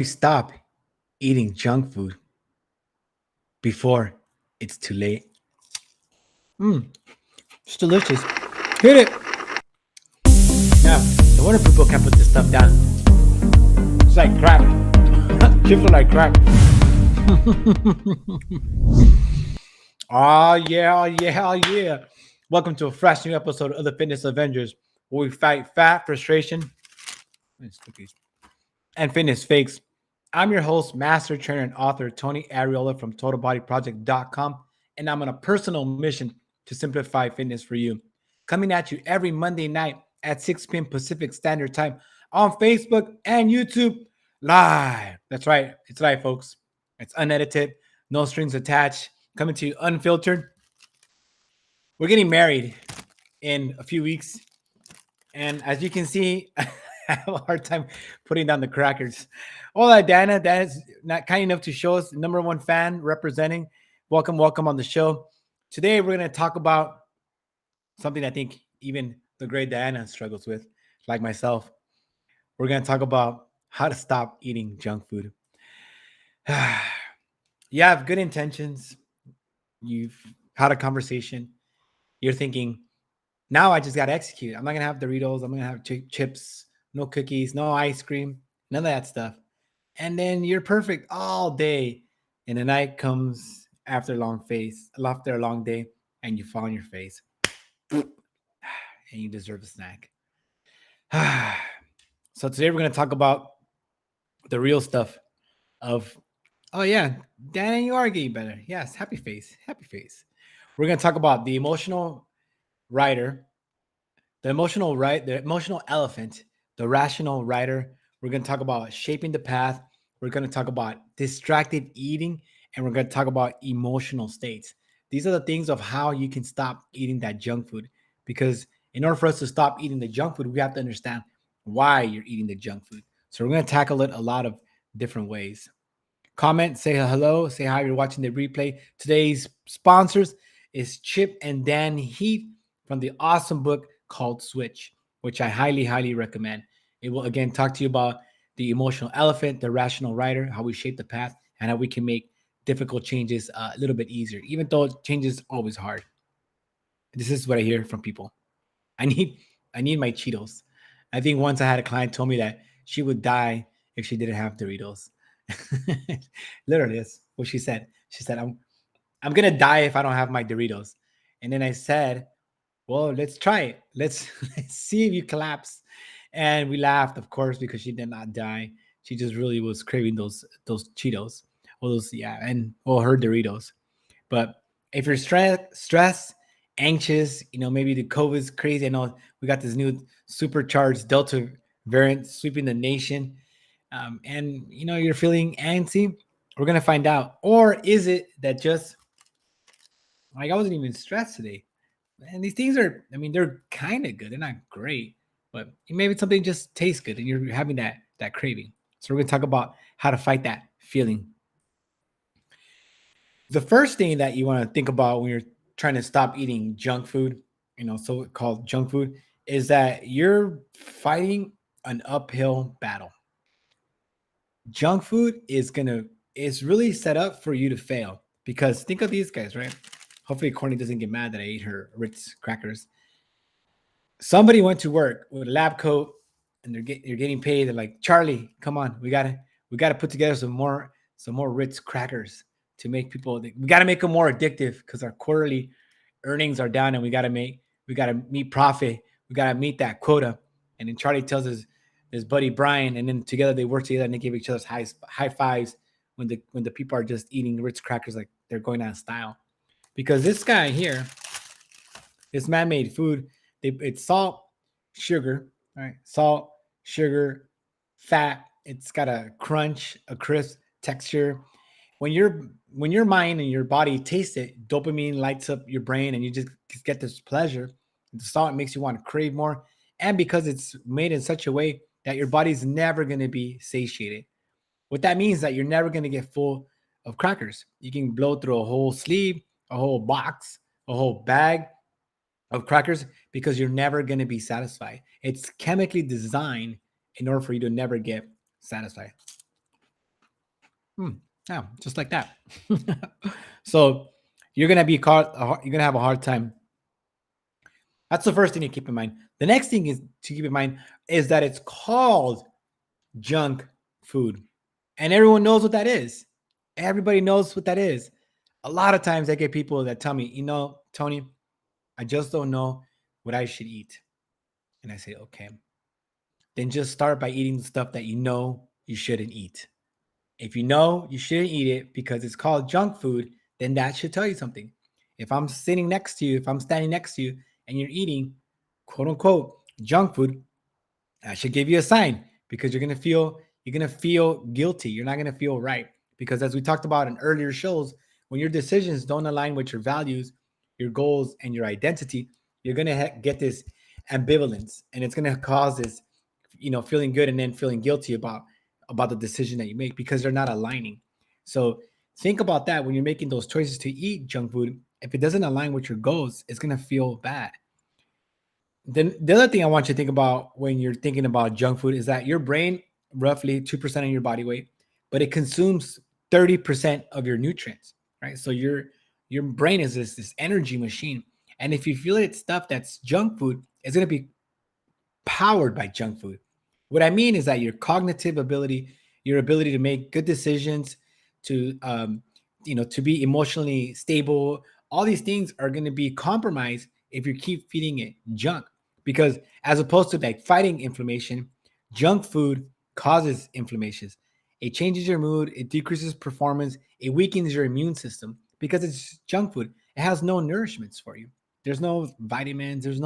Stop eating junk food before it's too late. It's delicious. Hit it. Yeah, no wonder people can't put this stuff down. It's like crack. Chips are like crack. Oh, yeah, yeah, yeah. Welcome to a fresh new episode of the Fitness Avengers, where we fight fat, frustration, and fitness fakes. I'm your host, master trainer, and author Tony Arreola from TotalBodyProject.com, and I'm on a personal mission to simplify fitness for you. Coming at you every Monday night at 6 p.m. Pacific Standard Time on Facebook and YouTube live. That's right, it's live, folks. It's unedited, no strings attached, coming to you unfiltered. We're getting married in a few weeks, and as you can see, I have a hard time putting down the crackers. Hola, Dana. Dana's not kind enough to show us the number one fan representing. Welcome, welcome on the show. Today, we're going to talk about something I think even the great Diana struggles with, like myself. We're going to talk about how to stop eating junk food. You have good intentions. You've had a conversation. You're thinking, now I just got to execute. I'm not going to have Doritos. I'm going to have chips, no cookies, no ice cream, none of that stuff. And then you're perfect all day. And the night comes after a long day, and you fall on your face. And you deserve a snack. So today we're going to talk about the real stuff of, oh yeah, Dana, you are getting better. Yes, happy face, happy face. We're going to talk about the emotional rider, the emotional elephant, the rational rider. We're going to talk about shaping the path. We're going to talk about distracted eating, and we're going to talk about emotional states. These are the things of how you can stop eating that junk food. Because in order for us to stop eating the junk food, we have to understand why you're eating the junk food. So we're going to tackle it a lot of different ways. Comment, say hello, say hi. You're watching the replay. Today's sponsors is Chip and Dan Heath from the awesome book called Switch, which I highly, highly recommend. It will again talk to you about the emotional elephant, the rational rider, how we shape the path, and how we can make difficult changes a little bit easier, even though change is always hard. This is what I hear from people. I need I need my Cheetos. I think once I had a client told me that she would die if she didn't have Doritos. Literally, that's what she said. She said, I'm gonna die if I don't have my Doritos. And then I said, well, let's try it. Let's see if you collapse. And we laughed, of course, because she did not die. She just really was craving those Cheetos. Well, those, yeah, and well, her Doritos. But if you're stressed, anxious, maybe the COVID's crazy. I know we got this new supercharged Delta variant sweeping the nation, and you're feeling antsy. We're gonna find out, or is it that just like I wasn't even stressed today? And these things are, I mean, they're kind of good. They're not great, but maybe something just tastes good, and you're having that craving. So we're gonna talk about how to fight that feeling. The first thing that you want to think about when you're trying to stop eating junk food, so called junk food, is that you're fighting an uphill battle. Junk food is really set up for you to fail, because think of these guys, right? Hopefully Courtney doesn't get mad that I ate her Ritz crackers. Somebody went to work with a lab coat, and you're getting paid. They're like, Charlie, come on, we gotta put together some more Ritz crackers to make people. We gotta make them more addictive because our quarterly earnings are down, and we gotta meet profit. We gotta meet that quota. And then Charlie tells his buddy Brian, and then together they work together and they give each other high fives when the people are just eating Ritz crackers like they're going out of style. Because this guy here, this man-made food, it's salt, sugar, right? Salt, sugar, fat. It's got a crunch, a crisp texture. When your mind and your body taste it, dopamine lights up your brain, and you just get this pleasure. The salt makes you want to crave more, and because it's made in such a way that your body's never going to be satiated. What that means is that you're never going to get full of crackers. You can blow through a whole sleeve, a whole box, a whole bag of crackers because you're never going to be satisfied. It's chemically designed in order for you to never get satisfied. Yeah, just like that. So you're gonna be caught. You're gonna have a hard time. That's the first thing to keep in mind. The next thing is to keep in mind is that it's called junk food, and everyone knows what that is. Everybody knows what that is. A lot of times, I get people that tell me, Tony, I just don't know what I should eat, and I say, okay, then just start by eating the stuff that you know you shouldn't eat. If you know you shouldn't eat it because it's called junk food, then that should tell you something. If I'm sitting next to you, if I'm standing next to you and you're eating quote unquote junk food, that should give you a sign because you're gonna feel guilty. You're not gonna feel right. Because as we talked about in earlier shows, when your decisions don't align with your values, your goals, and your identity, you're gonna get this ambivalence, and it's gonna cause this, feeling good and then feeling guilty about the decision that you make because they're not aligning. So think about that when you're making those choices to eat junk food. If it doesn't align with your goals, it's gonna feel bad. Then the other thing I want you to think about when you're thinking about junk food is that your brain, roughly 2% of your body weight, but it consumes 30% of your nutrients, right? So your brain is this energy machine. And if you feel it's stuff that's junk food, it's gonna be powered by junk food. What I mean is that your cognitive ability, your ability to make good decisions, to be emotionally stable, all these things are going to be compromised if you keep feeding it junk. Because as opposed to like fighting inflammation, junk food causes inflammations. It changes your mood, it decreases performance, it weakens your immune system because it's junk food. It has no nourishments for you. There's no vitamins, there's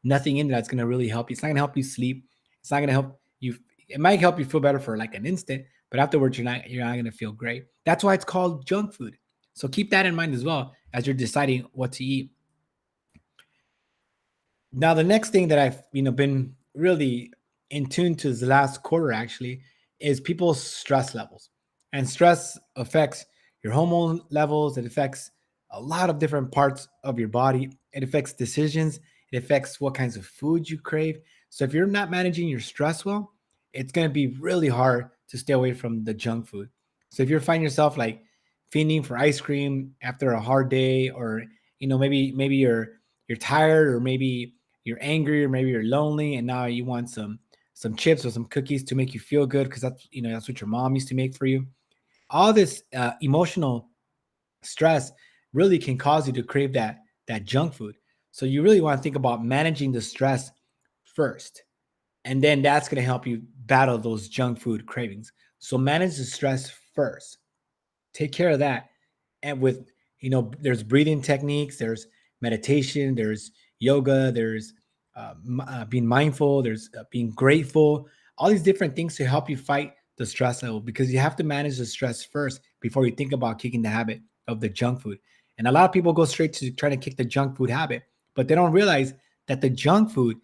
nothing in there that's going to really help you. It's not going to help you sleep. It's not going to help you. It might help you feel better for like an instant, but afterwards you're not going to feel great. That's why it's called junk food. So keep that in mind as well as you're deciding what to eat. Now, the next thing that I've been really in tune to the last quarter actually is people's stress levels, and stress affects your hormone levels. It affects a lot of different parts of your body. It affects decisions. It affects what kinds of food you crave. So if you're not managing your stress well, it's going to be really hard to stay away from the junk food. So if you're finding yourself like fiending for ice cream after a hard day, or maybe you're tired, or maybe you're angry, or maybe you're lonely and now you want some chips or some cookies to make you feel good because that's what your mom used to make for you. All this emotional stress really can cause you to crave that junk food. So you really want to think about managing the stress first, and then that's going to help you battle those junk food cravings. So manage the stress first, take care of that. And with there's breathing techniques, there's meditation, there's yoga, there's being mindful, there's being grateful, all these different things to help you fight the stress level, because you have to manage the stress first before you think about kicking the habit of the junk food. And a lot of people go straight to trying to kick the junk food habit, but they don't realize that the junk food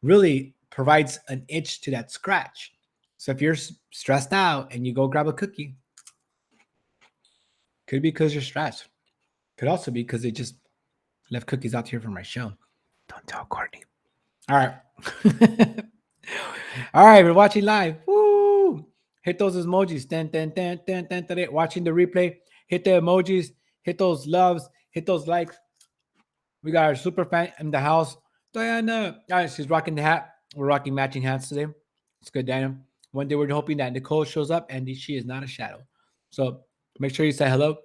really provides an itch to that scratch. So if you're stressed out and you go grab a cookie, could be because you're stressed. Could also be because they just left cookies out here for my show. Don't tell Courtney. All right. All right, we're watching live. Woo! Hit those emojis. Watching the replay. Hit the emojis. Hit those loves. Hit those likes. We got our super fan in the house. Diana. All right, she's rocking the hat. We're rocking matching hats today. It's good, Diana. One day we're hoping that Nicole shows up, and she is not a shadow. So make sure you say hello.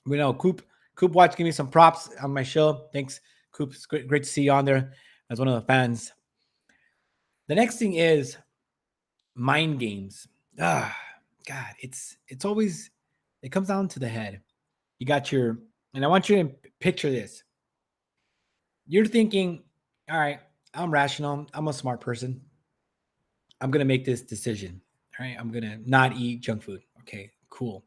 We know Coop watch, give me some props on my show. Thanks, Coop. It's great to see you on there as one of the fans. The next thing is mind games. God, it's always, it comes down to the head. You got and I want you to picture this. You're thinking, all right, I'm rational. I'm a smart person. I'm gonna make this decision. All right, I'm gonna not eat junk food. Okay, cool.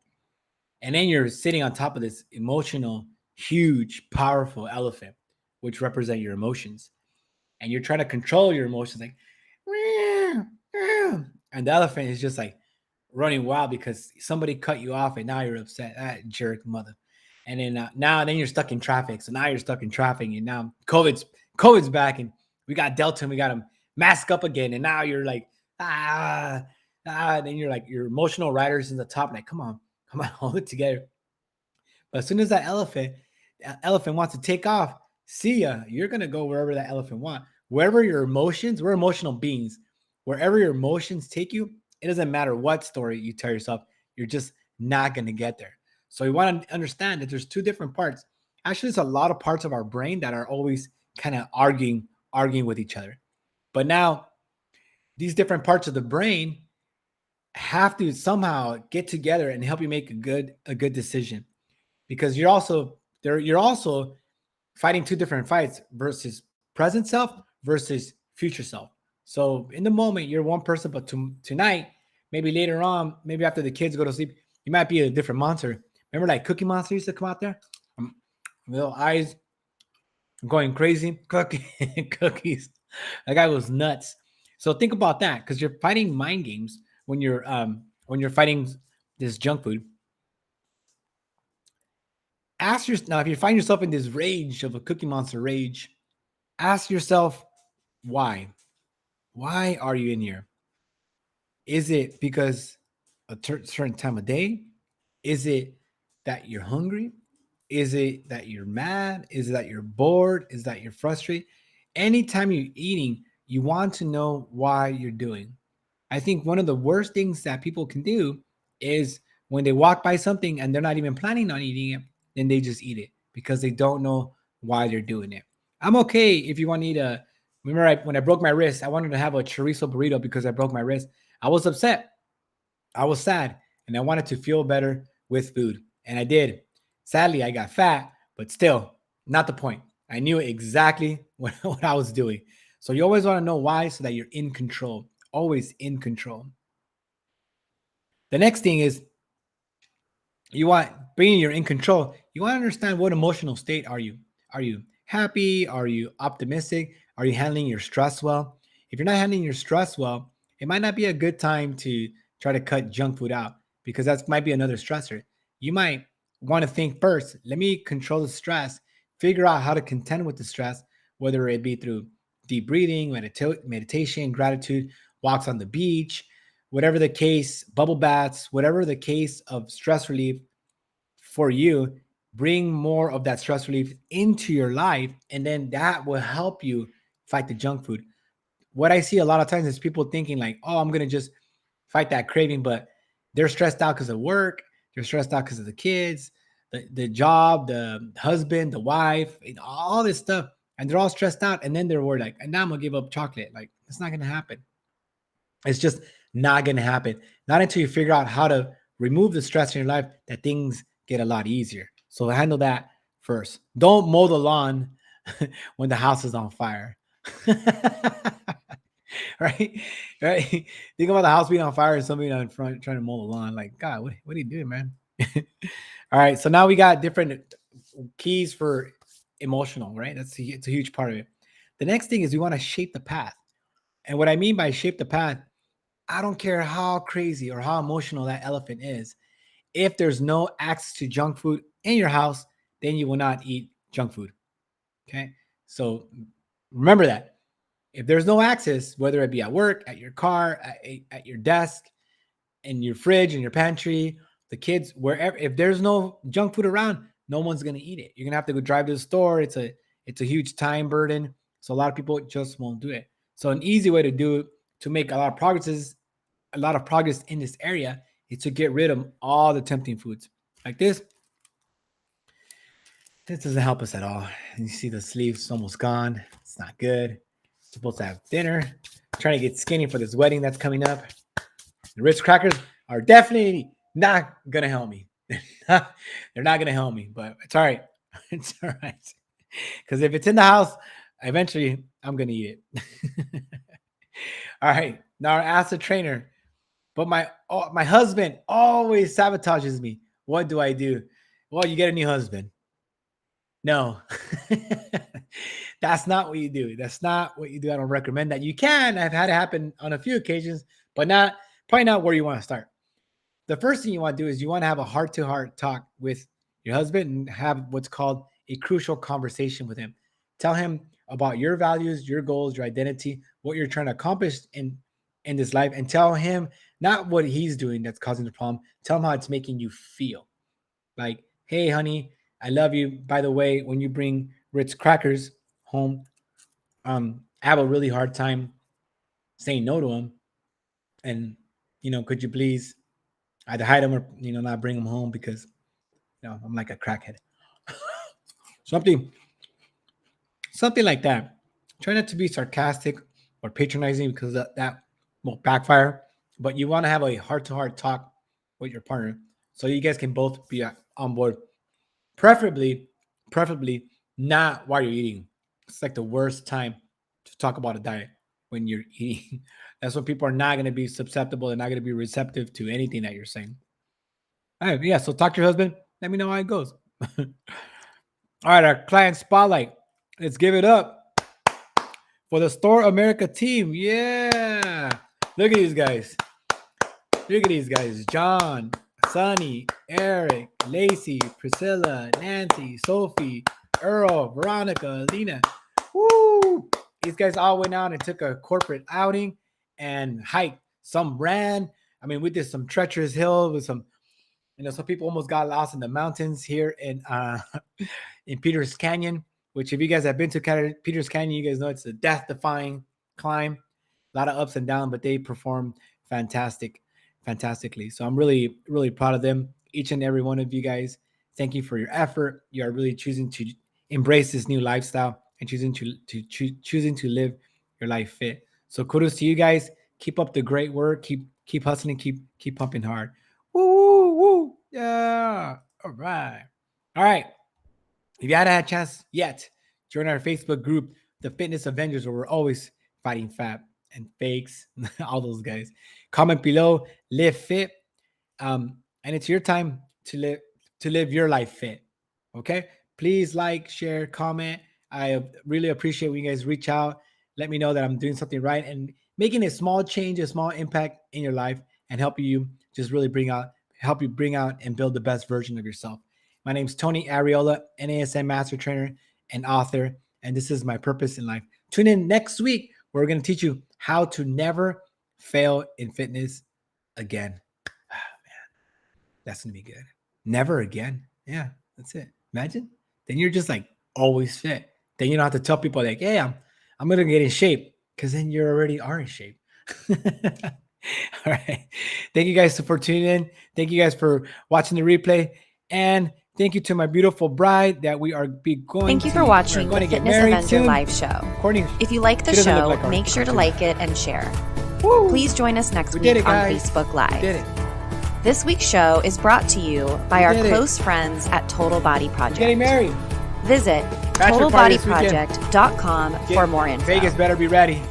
And then you're sitting on top of this emotional, huge, powerful elephant, which represent your emotions. And you're trying to control your emotions, like, and the elephant is just like running wild because somebody cut you off and now you're upset. That jerk mother. And then you're stuck in traffic. So now you're stuck in traffic, and now COVID's back, and we got Delta, and we got to mask up again. And now you're like, then you're like your emotional riders in the top, like, come on, hold it together. But as soon as that elephant wants to take off, see ya. You're gonna go wherever that elephant wants. Wherever your emotions, we're emotional beings. Wherever your emotions take you, it doesn't matter what story you tell yourself, you're just not gonna get there. So you want to understand that there's two different parts. Actually, there's a lot of parts of our brain that are always kind of arguing with each other. But now these different parts of the brain have to somehow get together and help you make a good decision, because you're also fighting two different fights versus present self versus future self. So in the moment you're one person, but tonight, maybe later on, maybe after the kids go to sleep, you might be a different monster. Remember, like Cookie Monster used to come out there, um, little eyes going crazy, cookies. That guy was nuts. So think about that, because you're fighting mind games when you're fighting this junk food. Ask yourself now, if you find yourself in this rage of a Cookie Monster rage, ask yourself why. Why are you in here? Is it because certain time of day? Is it that you're hungry? Is it that you're mad? Is it that you're bored? Is that you're frustrated? Anytime you're eating, you want to know why you're doing. I think one of the worst things that people can do is when they walk by something and they're not even planning on eating it, then they just eat it because they don't know why they're doing it. I'm okay if you want to eat a. Remember, when I broke my wrist, I wanted to have a chorizo burrito because I broke my wrist. I was upset. I was sad, and I wanted to feel better with food, and I did. Sadly, I got fat, but still, not the point. I knew exactly what I was doing. So you always want to know why, so that you're in control, always in control. The next thing is, you want, being you're in control, you want to understand what emotional state are you. Are you happy? Are you optimistic? Are you handling your stress well? If you're not handling your stress well, it might not be a good time to try to cut junk food out, because that might be another stressor. You might want to think first, let me control the stress, figure out how to contend with the stress, whether it be through deep breathing, meditation, gratitude, walks on the beach, whatever the case, bubble baths, whatever the case of stress relief for you. Bring more of that stress relief into your life, and then that will help you fight the junk food. What I see a lot of times is people thinking like, oh, I'm going to just fight that craving, but they're stressed out because of work, they're stressed out because of the kids, the job, the husband, the wife, all this stuff, and they're all stressed out, and then they're worried like, and now I'm going to give up chocolate. Like, it's not going to happen. It's just not going to happen. Not until you figure out how to remove the stress in your life, that things get a lot easier. So handle that first. Don't mow the lawn when the house is on fire. Right? Right? Think about the house being on fire and somebody in front trying to mow the lawn. Like, God, what are you doing, man? All right. So now we got different keys for emotional, right? It's a huge part of it. The next thing is we want to shape the path. And what I mean by shape the path, I don't care how crazy or how emotional that elephant is. If there's no access to junk food in your house, then you will not eat junk food. Okay. So remember that. If there's no access, whether it be at work, at your car, at your desk, in your fridge, in your pantry, the kids, wherever, if there's no junk food around, no one's gonna eat it. You're gonna have to go drive to the store. It's a huge time burden. So a lot of people just won't do it. So an easy way to do it, to make a lot of progress in this area, is to get rid of all the tempting foods. Like this doesn't help us at all. And you see the sleeves almost gone. It's not good. Supposed to have dinner. Trying to get skinny for this wedding that's coming up. The Ritz crackers are definitely not gonna help me. They're not gonna help me, but it's all right. It's all right. Because if it's in the house, eventually I'm gonna eat it. All right. Now ask the trainer. But my husband always sabotages me. What do I do? Well, you get a new husband. No, that's not what you do. That's not what you do. I don't recommend that. You can. I've had it happen on a few occasions, but probably not where you want to start. The first thing you want to do is you want to have a heart-to-heart talk with your husband and have what's called a crucial conversation with him. Tell him about your values, your goals, your identity, what you're trying to accomplish in this life, and tell him not what he's doing that's causing the problem. Tell him how it's making you feel. Like, hey, honey, I love you. By the way, when you bring Ritz crackers home, I have a really hard time saying no to them. And, could you please either hide them or, not bring them home because, I'm like a crackhead. Something like that. Try not to be sarcastic or patronizing because that will backfire. But you want to have a heart-to-heart talk with your partner so you guys can both be on board. Preferably not while you're eating. It's like the worst time to talk about a diet when you're eating. That's when people are not going to be susceptible. They're not going to be receptive to anything that you're saying. All right, yeah, so talk to your husband. Let me know how it goes. All right, our client spotlight. Let's give it up for the Store America team. Yeah. Look at these guys. John, Sonny, Eric, Lacey, Priscilla, Nancy, Sophie, Earl, Veronica, Alina. Woo! These guys all went out and took a corporate outing and hiked. Some ran. I mean, we did some treacherous hill with some, some people almost got lost in the mountains here in Peters Canyon, which if you guys have been to Peters Canyon, you guys know it's a death-defying climb. A lot of ups and downs, but they performed fantastically. So I'm really, really proud of them. Each and every one of you guys. Thank you for your effort. You are really choosing to embrace this new lifestyle and choosing to live your life fit. So kudos to you guys. Keep up the great work. Keep hustling. Keep pumping hard. Woo! Yeah. All right. If you haven't had a chance yet, join our Facebook group, the Fitness Avengers, where we're always fighting fat and fakes, all those guys. Comment below, live fit, and it's your time to live your life fit. Okay, please like, share, comment. I really appreciate when you guys reach out, let me know that I'm doing something right and making a small change, a small impact in your life, and help you just really bring out and build the best version of yourself. My name's Tony Arreola, NASM Master Trainer and author, and this is my purpose in life. Tune in next week where we're going to teach you how to never fail in fitness again. Oh, man, that's going to be good. Never again. Yeah, that's it. Imagine. Then you're just like always fit. Then you don't have to tell people like, hey, I'm going to get in shape because then you already are in shape. All right. Thank you guys for tuning in. Thank you guys for watching the replay. And thank you to my beautiful bride that we are going Thank you for watching the Fitness Avenger live show. If you like the show, like make sure to like it and share. Woo! Please join us next week on Facebook Live. We did it. This week's show is brought to you by our close friends at Total Body Project. Getting married. Visit TotalBodyProject.com for more info. Vegas better be ready.